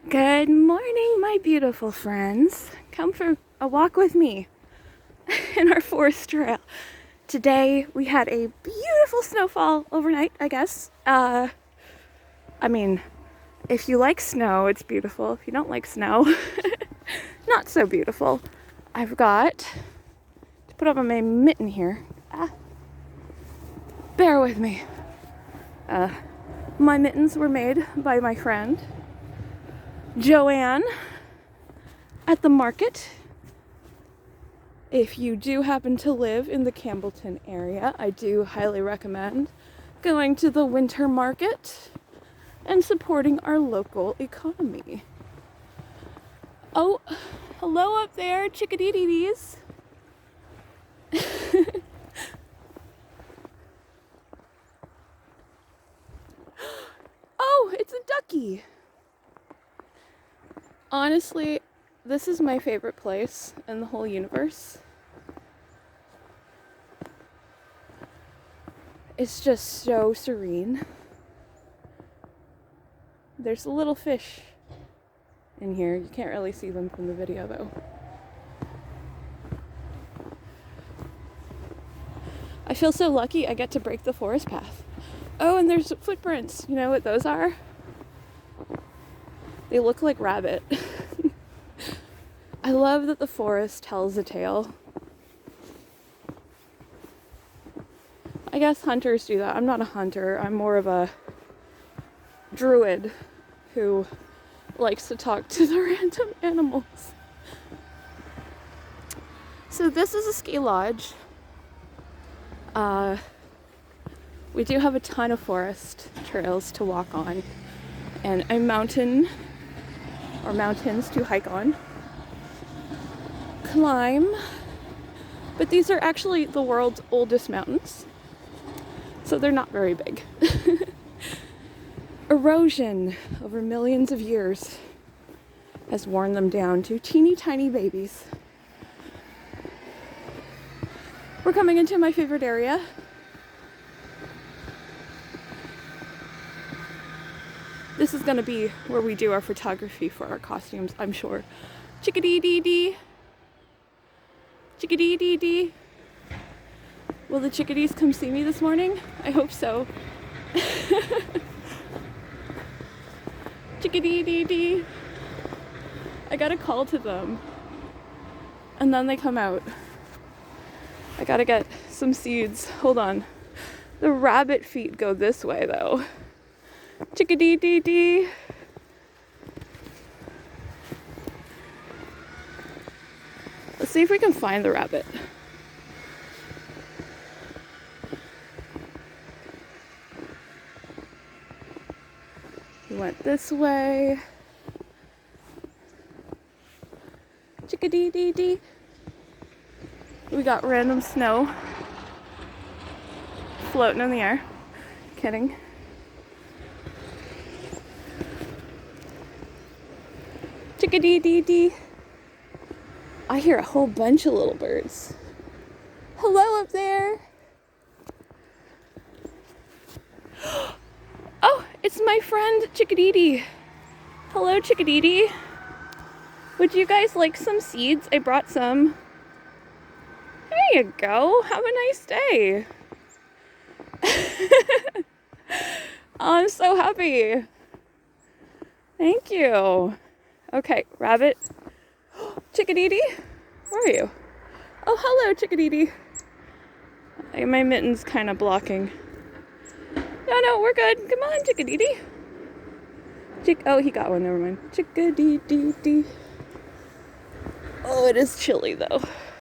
Good morning, my beautiful friends. Come for a walk with me in our forest trail. Today we had a beautiful snowfall overnight, I guess. I mean, if you like snow, it's beautiful. If you don't like snow, not so beautiful. I've got to put on my mitten here. Bear with me. My mittens were made by my friend Joanne at the market. If you do happen to live in the Campbellton area, I do highly recommend going to the winter market and supporting our local economy. Oh, hello up there, chickadee-dees. Oh, it's a ducky. Honestly, this is my favorite place in the whole universe. It's just so serene. There's a little fish in here. You can't really see them from the video though. I feel so lucky I get to break the forest path. Oh, and there's footprints. You know what those are? They look like rabbit. I love that the forest tells a tale. I guess hunters do that. I'm not a hunter. I'm more of a druid who likes to talk to the random animals. So this is a ski lodge. We do have a ton of forest trails to walk on and a mountain or mountains to hike on, climb, but these are actually the world's oldest mountains, so they're not very big. Erosion over millions of years has worn them down to teeny tiny babies. We're coming into my favorite area. This is gonna be where we do our photography for our costumes, I'm sure. Chickadee-dee-dee. Chickadee-dee-dee. Will the chickadees come see me this morning? I hope so. Chickadee-dee-dee. I got a call to them. And then they come out. I gotta get some seeds. Hold on. The rabbit feet go this way though. Chickadee-dee-dee. Let's see if we can find the rabbit. He went this way. Chickadee-dee-dee. We got random snow floating in the air. Kidding. Chickadee-dee-dee. I hear a whole bunch of little birds. Hello up there. Oh, it's my friend Chickadee. Hello, Chickadee. Would you guys like some seeds? I brought some. There you go. Have a nice day. Oh, I'm so happy. Thank you. Okay, rabbit. Chickadee, where are you? Oh, hello, Chickadee. My mitten's kind of blocking. No, we're good. Come on, Chickadee. Oh, he got one. Never mind. Chickadee. Oh, it is chilly though.